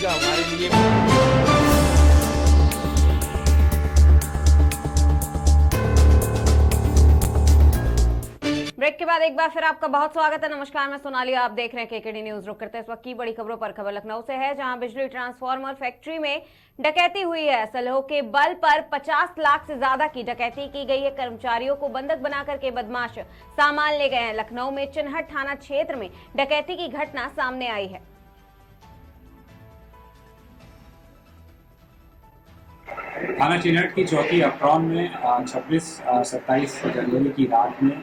का हमारे लिए। ब्रेक के बाद एक बार फिर आपका बहुत स्वागत है। नमस्कार, मैं सोनाली, आप देख रहे हैं केकेडी न्यूज। रुक करते हैं इस वक्त की बड़ी खबरों पर। खबर लखनऊ से है, जहां बिजली ट्रांसफार्मर फैक्ट्री में डकैती हुई है। सलहो के बल पर 50 लाख से ज्यादा की डकैती की गई है। कर्मचारियों को बंधक बनाकर के बदमाश सामान ले गए हैं। लखनऊ में चिन्हट थाना क्षेत्र में डकैती की घटना सामने आई है। थाना चिन्हट की चौकी अपट्रॉन में 26-27 जनवरी की रात में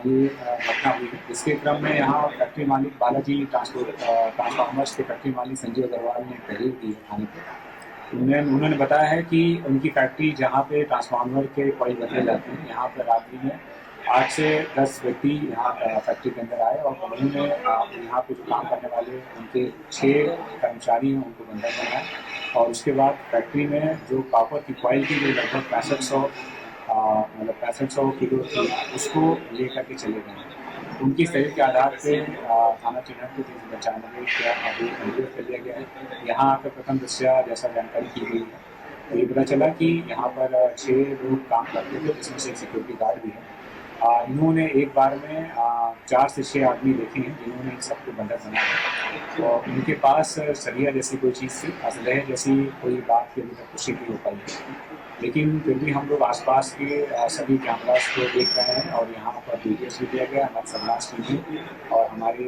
ये घटना हुई। इसके क्रम में यहाँ फैक्ट्री मालिक बालाजी ट्रांसफार्मर्स के फैक्ट्री मालिक संजय अग्रवाल ने तहरीर दी थाने पर। उन्होंने बताया है कि उनकी फैक्ट्री जहाँ पे ट्रांसफार्मर के कॉइल बदले जाते हैं, यहाँ पर रात्रि में 8 से 10 व्यक्ति यहाँ फैक्ट्री के अंदर आए और उन्होंने यहाँ पे जो काम करने वाले उनके 6 कर्मचारी हैं उनको बंधक बनाया और उसके बाद फैक्ट्री में जो कॉपर की कॉइल की जो लगभग 6500 किलो थी उसको लेकर के चले गए। उनकी तहरीर के आधार पे थाना चिन्हट को 395 का अभियोग कर लिया गया है। यहाँ आकर प्रथम दृष्टया जैसा जानकारी की गई है तो ये पता चला कि यहाँ पर 6 लोग काम करते थे, जिसमें से एक सिक्योरिटी गार्ड भी है। इन्होंने एक बार में 4 से 6 आदमी देखे हैं जिन्होंने इन सबको बंधक बनाया और इनके पास सरिया जैसी कोई चीज़ थी, असलहे जैसी कोई बात की अभी तक पुष्टि नहीं हो पाई। लेकिन फिर भी हम लोग आसपास के सभी कैमरास को देख रहे हैं और यहाँ पर वीडियोस भी दिया गया। हमारे सर्विलांस टीवी और हमारे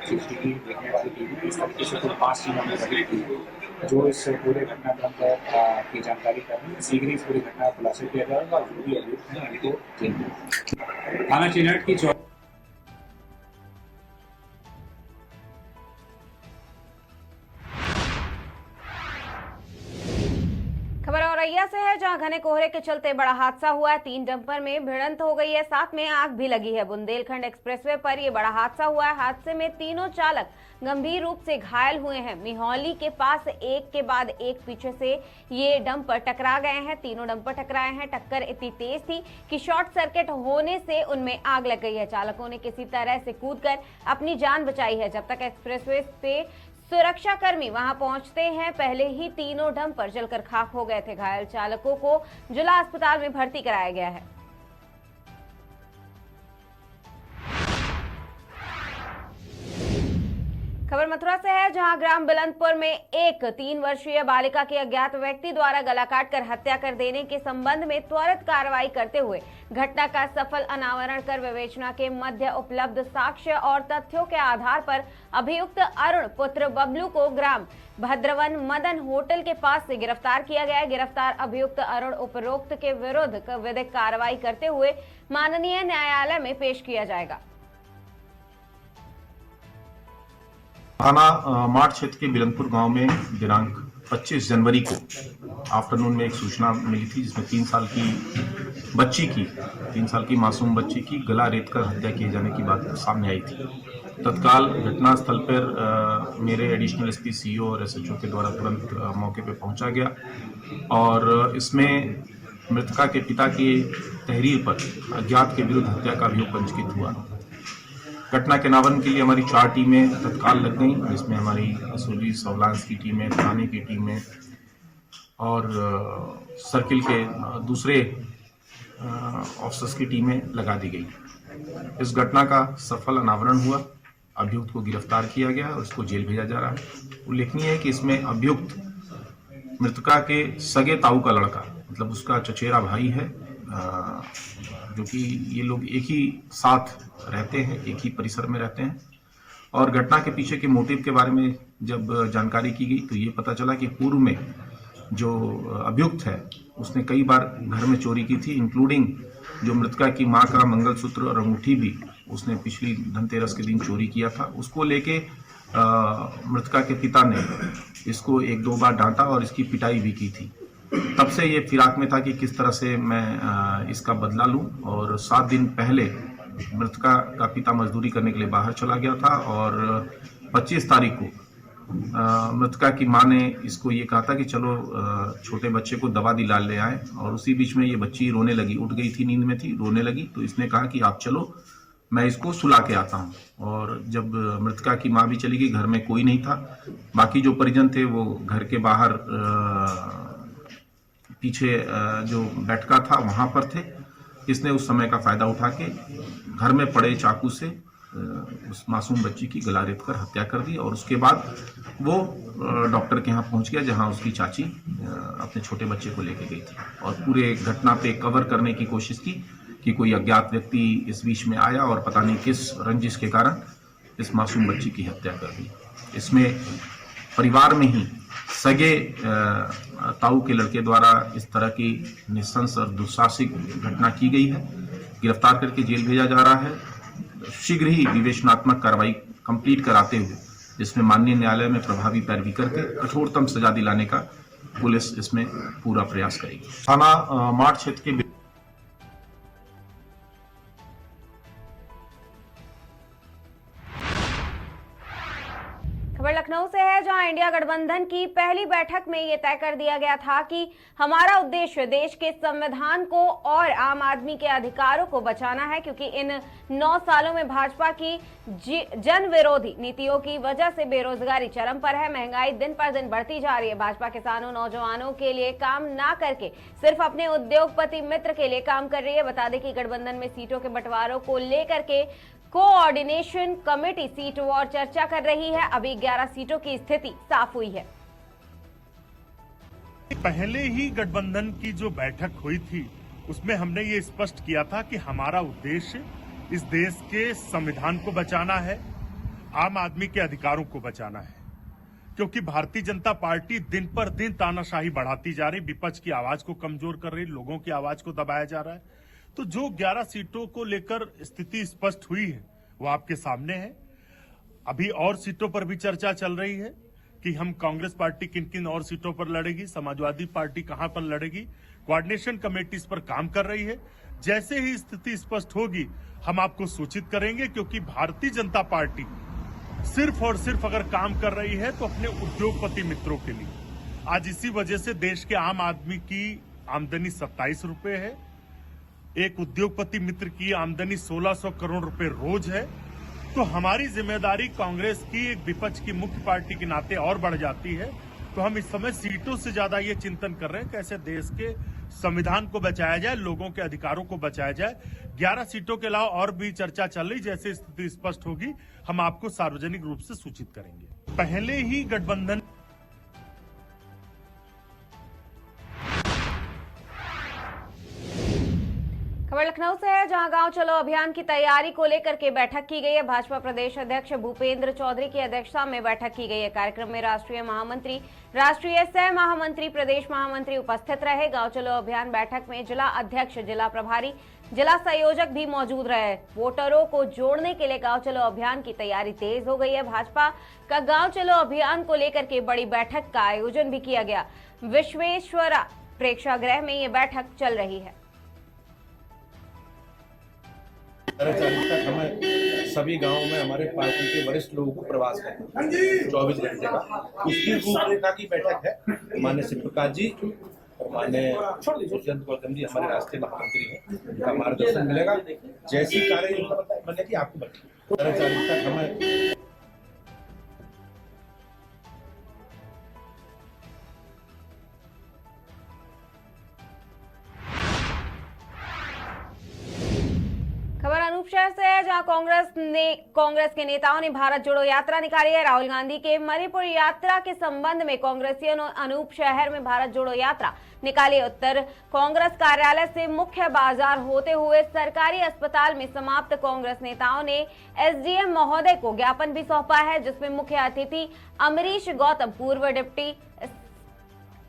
CCTV देखने वाली टीवी, इस तरीके से कुल 5 टीम हमने गठित की जो इस पूरे घटनाक्रम पर की जानकारी कर रही है। शीघ्र इस पूरी घटना का खुलासा किया जाएगा और जो भी अभियुक्त हैं उनको जेल में। थाना चिन्हट की खबर औरैया से है, जहां घने कोहरे के चलते बड़ा हादसा हुआ है। 3 डंपर में भिड़ंत हो गई है, साथ में आग भी लगी है। बुंदेलखंड एक्सप्रेसवे पर यह बड़ा हादसा हुआ है। हादसे में तीनों चालक गंभीर रूप से घायल हुए हैं। मिहौली के पास एक के बाद एक पीछे से ये डंपर टकरा गए हैं। तीनों डंपर टकराए हैं। टक्कर इतनी तेज थी कि शॉर्ट सर्किट होने से उनमें आग लग गई है। चालकों ने किसी तरह से कूदकर अपनी जान बचाई है। जब तक एक्सप्रेसवे पे सुरक्षाकर्मी वहां पहुंचते हैं, पहले ही तीनों डंपर जलकर खाक हो गए थे। घायल चालकों को जिला अस्पताल में भर्ती कराया गया है। खबर मथुरा से है, जहां ग्राम बिलंदपुर में एक 3 वर्षीय बालिका की अज्ञात व्यक्ति द्वारा गला काटकर हत्या कर देने के संबंध में त्वरित कार्रवाई करते हुए घटना का सफल अनावरण कर विवेचना के मध्य उपलब्ध साक्ष्य और तथ्यों के आधार पर अभियुक्त अरुण पुत्र बबलू को ग्राम भद्रवन मदन होटल के पास से गिरफ्तार किया गया। गिरफ्तार अभियुक्त अरुण उपरोक्त के विरुद्ध विधिक कार्रवाई करते हुए माननीय न्यायालय में पेश किया जाएगा। थाना माठ क्षेत्र के बिलंदपुर गांव में दिनांक 25 जनवरी को आफ्टरनून में एक सूचना मिली थी, जिसमें 3 साल की मासूम बच्ची की गला रेतकर हत्या किए जाने की बात सामने आई थी। तत्काल घटनास्थल पर मेरे एडिशनल एसपी, सीओ और SHO के द्वारा तुरंत मौके पर पहुंचा गया और इसमें मृतका के पिता की तहरीर पर अज्ञात के विरुद्ध हत्या का अभियोग पंजीकृत हुआ। घटना के अनावरण के लिए हमारी 4 टीमें तत्काल लग गई, जिसमें हमारी SOG सर्विलांस की टीमें, थाने की टीमें और सर्किल के दूसरे ऑफिसर्स की टीमें लगा दी गई। इस घटना का सफल अनावरण हुआ, अभियुक्त को गिरफ्तार किया गया और उसको जेल भेजा जा रहा है। उल्लेखनीय है कि इसमें अभियुक्त मृतका के सगे ताऊ का लड़का, मतलब उसका चचेरा भाई है, जो कि ये लोग एक ही साथ रहते हैं, एक ही परिसर में रहते हैं। और घटना के पीछे के मोटिव के बारे में जब जानकारी की गई तो ये पता चला कि पूर्व में जो अभियुक्त है उसने कई बार घर में चोरी की थी, इंक्लूडिंग जो मृतका की मां का मंगलसूत्र और अंगूठी भी उसने पिछली धनतेरस के दिन चोरी किया था। उसको लेके मृतका के पिता ने इसको 1-2 बार डांटा और इसकी पिटाई भी की थी। तब से ये फिराक में था कि किस तरह से मैं इसका बदला लूं। और 7 दिन पहले मृतका का पिता मजदूरी करने के लिए बाहर चला गया था और 25 तारीख को मृतका की मां ने इसको ये कहा था कि चलो छोटे बच्चे को दवा दिला ले आए। और उसी बीच में ये बच्ची रोने लगी, उठ गई थी, नींद में थी, रोने लगी। तो इसने कहा कि आप चलो मैं इसको सुला के आता हूँ। और जब मृतका की माँ भी चली गई, घर में कोई नहीं था, बाकी जो परिजन थे वो घर के बाहर पीछे जो बैठका था वहाँ पर थे। इसने उस समय का फायदा उठा के घर में पड़े चाकू से उस मासूम बच्ची की गला रेत कर हत्या कर दी। और उसके बाद वो डॉक्टर के यहाँ पहुँच गया, जहाँ उसकी चाची अपने छोटे बच्चे को लेके गई थी, और पूरे घटना पे कवर करने की कोशिश की कि कोई अज्ञात व्यक्ति इस बीच में आया और पता नहीं किस रंजिश के कारण इस मासूम बच्ची की हत्या कर दी। इसमें परिवार में ही सगे ताऊ के लड़के द्वारा इस तरह की निस्संस और दुस्साहसिक घटना की गई है। गिरफ्तार करके जेल भेजा जा रहा है। शीघ्र ही विवेचनात्मक कार्रवाई कंप्लीट कराते हुए, जिसमें माननीय न्यायालय में प्रभावी पैरवी करके कठोरतम सजा दिलाने का पुलिस इसमें पूरा प्रयास करेगी। थाना माठ क्षेत्र के खबर लखनऊ से है, जहां इंडिया गठबंधन की पहली बैठक में ये तय कर दिया गया था कि हमारा उद्देश्य देश के संविधान को और आम आदमी के अधिकारों को बचाना है, क्योंकि इन 9 सालों में भाजपा की जन विरोधी नीतियों की वजह से बेरोजगारी चरम पर है, महंगाई दिन पर दिन बढ़ती जा रही है। भाजपा किसानों नौजवानों के लिए काम ना करके सिर्फ अपने उद्योगपति मित्र के लिए काम कर रही है। बता दें कि गठबंधन में सीटों के बंटवारों को लेकर के कोऑर्डिनेशन कमेटी सीटों और चर्चा कर रही है। अभी 11 सीटों की स्थिति साफ हुई है। पहले ही गठबंधन की जो बैठक हुई थी उसमें हमने ये स्पष्ट किया था कि हमारा उद्देश्य इस देश के संविधान को बचाना है, आम आदमी के अधिकारों को बचाना है, क्योंकि भारतीय जनता पार्टी दिन पर दिन तानाशाही बढ़ाती जा रही, विपक्ष की आवाज को कमजोर कर रही, लोगों की आवाज को दबाया जा रहा है। तो जो 11 सीटों को लेकर स्थिति स्पष्ट हुई है वो आपके सामने है। अभी और सीटों पर भी चर्चा चल रही है कि हम कांग्रेस पार्टी किन किन और सीटों पर लड़ेगी, समाजवादी पार्टी कहां पर लड़ेगी। कोऑर्डिनेशन कमेटी इस पर काम कर रही है। जैसे ही स्थिति स्पष्ट होगी हम आपको सूचित करेंगे, क्योंकि भारतीय जनता पार्टी सिर्फ और सिर्फ अगर काम कर रही है तो अपने उद्योगपति मित्रों के लिए। आज इसी वजह से देश के आम आदमी की आमदनी 27 रुपए है, एक उद्योगपति मित्र की आमदनी 1600 करोड़ रुपए रोज है। तो हमारी जिम्मेदारी कांग्रेस की एक विपक्ष की मुख्य पार्टी के नाते और बढ़ जाती है। तो हम इस समय सीटों से ज्यादा ये चिंतन कर रहे हैं कैसे देश के संविधान को बचाया जाए, लोगों के अधिकारों को बचाया जाए। 11 सीटों के अलावा और भी चर्चा चल रही, जैसे स्थिति स्पष्ट होगी हम आपको सार्वजनिक रूप से सूचित करेंगे। पहले ही गठबंधन खबर लखनऊ से है, जहां गांव चलो अभियान की तैयारी को लेकर के बैठक की गई है। भाजपा प्रदेश अध्यक्ष भूपेंद्र चौधरी की अध्यक्षता में बैठक की गई है। कार्यक्रम में राष्ट्रीय महामंत्री, राष्ट्रीय सह महामंत्री, प्रदेश महामंत्री उपस्थित रहे। गांव चलो अभियान बैठक में जिला अध्यक्ष, जिला प्रभारी, जिला संयोजक भी मौजूद रहे। वोटरों को जोड़ने के लिए गांव चलो अभियान की तैयारी तेज हो गई है। भाजपा का गांव चलो अभियान को लेकर के बड़ी बैठक का आयोजन भी किया गया। विश्वेश्वरा प्रेक्षागृह में ये बैठक चल रही है। 12:40 तक हमें सभी गांवों में हमारे पार्टी के वरिष्ठ लोगों को प्रवास करना है 24 घंटे का। उसकी रूपरेखा की बैठक है। माननीय शिव प्रकाश जी और माननीय दुष्यंत गौतम जी हमारे राष्ट्रीय महामंत्री हैं, उनका मार्गदर्शन मिलेगा। जैसी कार्य योजना बनेगी आपको बताएंगे। 12:40 तक हमें खबर अनूप शहर से है, जहां कांग्रेस के नेताओं ने भारत जोड़ो यात्रा निकाली है। राहुल गांधी के मणिपुर यात्रा के संबंध में कांग्रेसियों ने अनूप शहर में भारत जोड़ो यात्रा निकाली। उत्तर कांग्रेस कार्यालय से मुख्य बाजार होते हुए सरकारी अस्पताल में समाप्त कांग्रेस नेताओं ने एसडीएम महोदय को ज्ञापन भी सौंपा है, जिसमें मुख्य अतिथि अमरीश गौतम, पूर्व डिप्टी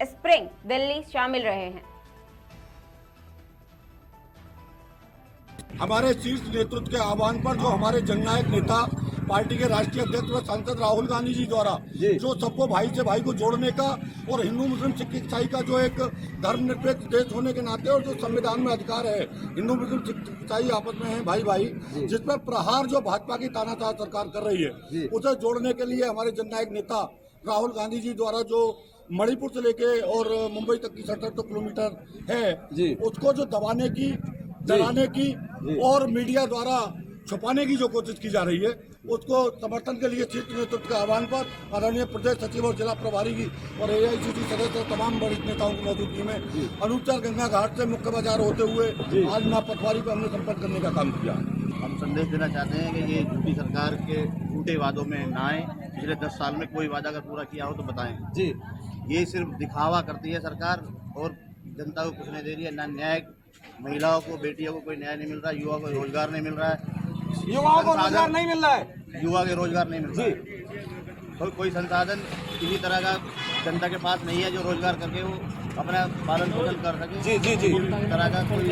स्प्रिंग दिल्ली शामिल रहे हैं। हमारे शीर्ष नेतृत्व के आह्वान पर जो हमारे जननायक नेता, पार्टी के राष्ट्रीय अध्यक्ष व सांसद राहुल गांधी जी द्वारा जो सबको भाई से भाई को जोड़ने का और हिंदू मुस्लिम सिख ईसाई का जो एक धर्मनिरपेक्ष देश होने के नाते और जो संविधान में अधिकार है, हिंदू मुस्लिम सिख ईसाई आपस में है भाई भाई, जिस पर प्रहार जो भाजपा की तानाशाह सरकार कर रही है, उसे जोड़ने के लिए हमारे जननायक नेता राहुल गांधी जी द्वारा जो मणिपुर से लेके और मुंबई तक की 77 किलोमीटर है, उसको जो दबाने की, जलाने की और मीडिया द्वारा छुपाने की जो कोशिश की जा रही है, उसको समर्थन के लिए शीर्ष नेतृत्व के आह्वान पर आदरणीय प्रदेश सचिव और जिला प्रभारी की और AICC सदस्य और तमाम वरिष्ठ नेताओं की मौजूदगी में अनुचर गंगा घाट से मुख्य बाजार होते हुए आज मां पटवारी को हमने संपर्क करने का काम किया। हम संदेश देना चाहते हैं कि ये झूठी सरकार के झूठे वादों में ना आए। पिछले 10 साल में कोई वादा अगर पूरा किया हो तो बताएं जी। ये सिर्फ दिखावा करती है सरकार और जनता को कुछ नहीं दे रही है। ना न्याय, महिलाओं को, बेटियों को कोई न्याय नहीं मिल रहा है, युवा को रोजगार नहीं मिल रहा है, युवाओं को रोजगार नहीं मिल रहा है, युवा के रोजगार नहीं मिल रहा है। तो कोई संसाधन किसी तरह का जनता के पास नहीं है जो रोजगार करके वो अपना पालन पोषण कर सके। जी जी जी, किसी तरह का कोई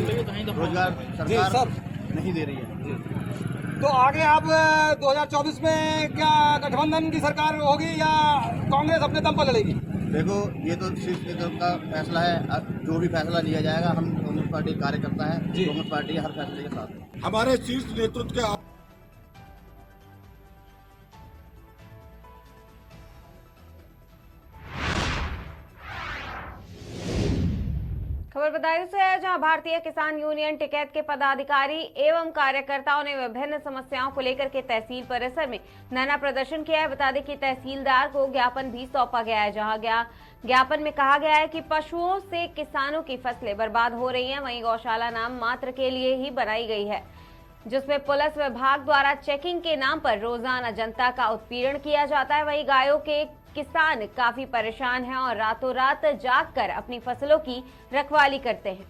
रोजगार सरकार नहीं दे रही है। तो आगे आप 2024 में क्या गठबंधन की सरकार होगी या कांग्रेस अपने दम पर लड़ेगी? देखो, ये तो शीर्ष नेतृत्व का फैसला है। जो भी फैसला लिया जाएगा, हम कांग्रेस पार्टी कार्यकर्ता है, कांग्रेस पार्टी हर फैसले के साथ। हमारे शीर्ष नेतृत्व के खबर बदायूं से है, जहां भारतीय किसान यूनियन टिकैत के पदाधिकारी एवं कार्यकर्ताओं ने विभिन्न समस्याओं को लेकर के तहसील परिसर में धरना प्रदर्शन किया है। बता दें कि तहसीलदार को ज्ञापन भी सौंपा गया है, जहां ज्ञापन में कहा गया है कि पशुओं से किसानों की फसलें बर्बाद हो रही हैं। वहीं गौशाला नाम मात्र के लिए ही बनाई गई है, जिसमें पुलिस विभाग द्वारा चेकिंग के नाम पर रोजाना जनता का उत्पीड़न किया जाता है। वहीं गायों के किसान काफी परेशान हैं और रातों रात जागकर अपनी फसलों की रखवाली करते हैं।